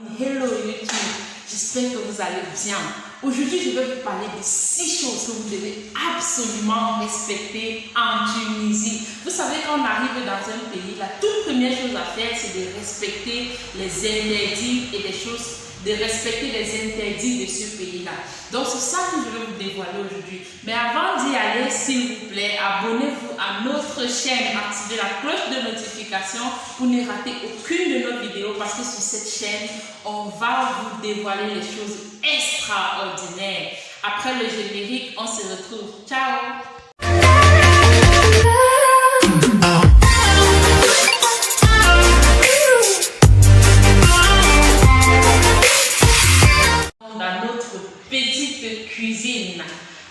Hello YouTube, j'espère que vous allez bien. Aujourd'hui, je vais vous parler de 6 choses que vous devez absolument respecter en Tunisie. Vous savez, quand on arrive dans un pays, la toute première chose à faire, c'est de respecter les interdits et de respecter les interdits de ce pays-là. Donc, c'est ça que je vais vous dévoiler aujourd'hui. Mais avant d'y aller, s'il vous plaît, abonnez-vous à notre chaîne, activez la cloche de notification pour ne rater aucune de nos vidéos parce que sur cette chaîne, on va vous dévoiler les choses extraordinaires. Après le générique, on se retrouve. Ciao! Dans notre petite cuisine.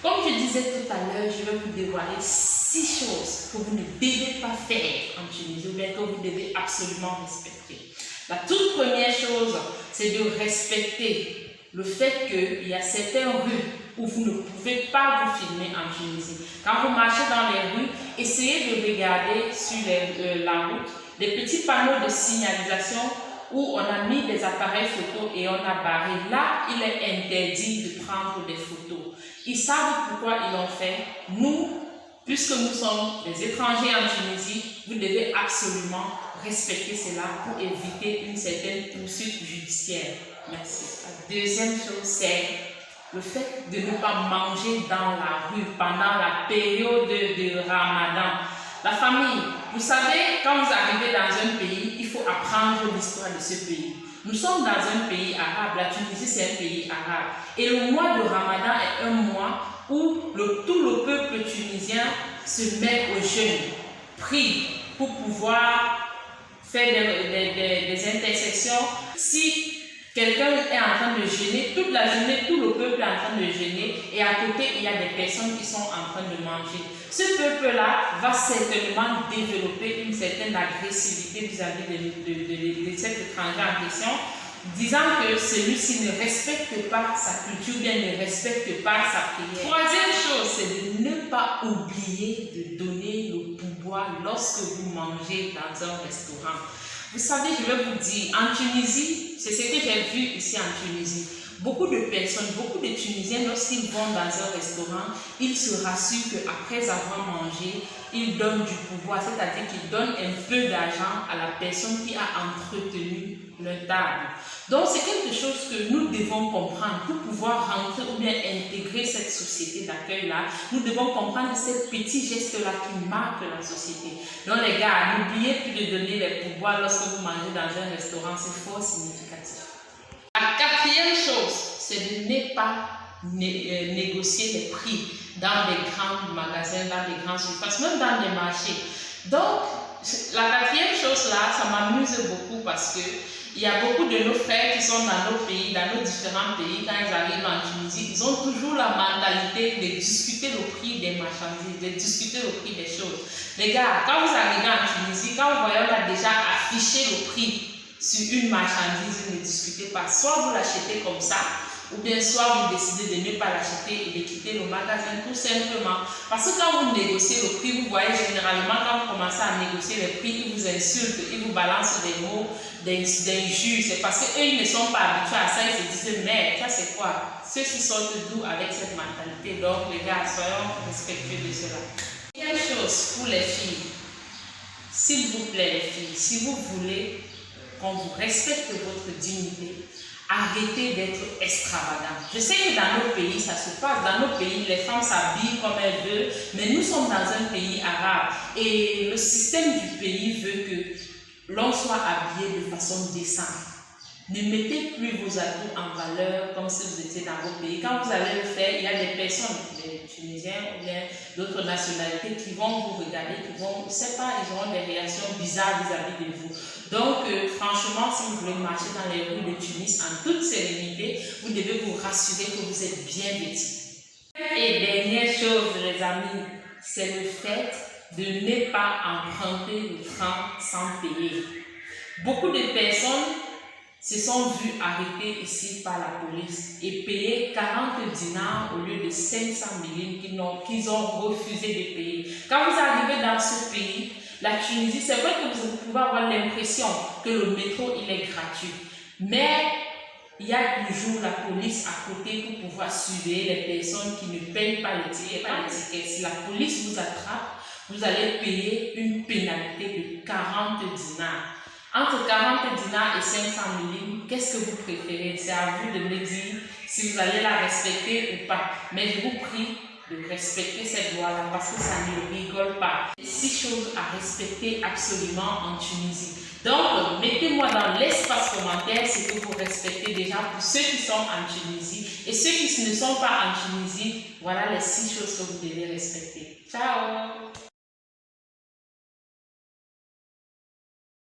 Comme je disais tout à l'heure, je vais vous dévoiler 6 choses que vous ne devez pas faire en Tunisie ou bien que vous devez absolument respecter. La toute première chose, c'est de respecter le fait qu'il y a certaines rues où vous ne pouvez pas vous filmer en Tunisie. Quand vous marchez dans les rues, essayez de regarder sur la route des petits panneaux de signalisation où on a mis des appareils photos et on a barré. Là, il est interdit de prendre des photos. Ils savent pourquoi ils l'ont fait. Nous, puisque nous sommes des étrangers en Tunisie, vous devez absolument respecter cela pour éviter une certaine poursuite judiciaire. Merci. La deuxième chose, c'est le fait de ne pas manger dans la rue pendant la période de Ramadan. La famille, vous savez, quand vous arrivez dans un pays, il faut apprendre l'histoire de ce pays. Nous sommes dans un pays arabe, la Tunisie c'est un pays arabe. Et le mois de Ramadan est un mois où tout le peuple tunisien se met au jeûne, prie pour pouvoir faire des intersections. Si quelqu'un est en train de jeûner, toute la journée, tout le peuple est en train de jeûner et à côté, il y a des personnes qui sont en train de manger. Ce peuple-là va certainement développer une certaine agressivité vis-à-vis de cet étranger en question, disant que celui-ci ne respecte pas sa culture, bien ne respecte pas sa prière. Troisième chose, c'est de ne pas oublier de donner le pourboire lorsque vous mangez dans un restaurant. Vous savez, je vais vous dire, en Tunisie, c'est ce que j'ai vu ici en Tunisie. Beaucoup de personnes, beaucoup de Tunisiens, lorsqu'ils vont dans un restaurant, ils se rassurent qu'après avoir mangé, ils donnent du pouvoir, c'est-à-dire qu'ils donnent un peu d'argent à la personne qui a entretenu leur table. Donc, c'est quelque chose que nous devons comprendre pour pouvoir rentrer ou bien intégrer cette société d'accueil-là. Nous devons comprendre ces petits gestes-là qui marquent la société. Donc, les gars, n'oubliez plus de donner les pourboires lorsque vous mangez dans un restaurant, c'est fort significatif. La quatrième chose, c'est de ne pas négocier les prix dans les grands magasins, dans les grandes surfaces, même dans les marchés. Donc, la quatrième chose là, ça m'amuse beaucoup parce que il y a beaucoup de nos frères qui sont dans nos pays, dans nos différents pays, quand ils arrivent en Tunisie, ils ont toujours la mentalité de discuter le prix des marchandises, de discuter le prix des choses. Les gars, quand vous arrivez en Tunisie, quand vous voyez, on a déjà affiché le prix sur une marchandise, vous ne discutez pas. Soit vous l'achetez comme ça, ou bien soit vous décidez de ne pas l'acheter et de quitter le magasin tout simplement. Parce que quand vous négociez le prix, vous voyez généralement quand vous commencez à négocier les prix, ils vous insultent, ils vous balancent des mots, d'injures. C'est parce qu'eux, ils ne sont pas habitués à ça, ils se disent, mais ça c'est quoi? Ceux-ci sortent d'où avec cette mentalité? Donc les gars, soyons respectueux de cela. Deuxième chose pour les filles, s'il vous plaît les filles, si vous voulez qu'on vous respecte votre dignité, arrêtez d'être extravagant. Je sais que dans nos pays, ça se passe. Dans nos pays, les femmes s'habillent comme elles veulent, mais nous sommes dans un pays arabe et le système du pays veut que l'on soit habillé de façon décente. Ne mettez plus vos atouts en valeur comme si vous étiez dans vos pays. Quand vous allez le faire, il y a des personnes, des Tunisiens ou bien d'autres nationalités qui vont vous regarder, qui vont, je ne sais pas, ils auront des réactions bizarres vis-à-vis de vous. Donc, franchement, si vous voulez marcher dans les rues de Tunis en toute sérénité, vous devez vous rassurer que vous êtes bien vêtus. Et dernière chose, les amis, c'est le fait de ne pas emprunter le franc sans payer. Beaucoup de personnes se sont vues arrêter ici par la police et payer 40 dinars au lieu de 500 millions qu'ils ont refusé de payer. Quand vous arrivez dans ce pays, la Tunisie, c'est vrai que vous pouvez avoir l'impression que le métro il est gratuit, mais il y a toujours la police à côté pour pouvoir surveiller les personnes qui ne payent pas les tickets. Si la police vous attrape, vous allez payer une pénalité de 40 dinars. Entre 40 dinars et 500 000, qu'est-ce que vous préférez? C'est à vous de me dire si vous allez la respecter ou pas. Mais je vous prie de respecter cette loi-là parce que ça ne rigole pas. 6 choses à respecter absolument en Tunisie. Donc, mettez-moi dans l'espace commentaire ce que vous respectez déjà pour ceux qui sont en Tunisie. Et ceux qui ne sont pas en Tunisie, voilà les 6 choses que vous devez respecter. Ciao!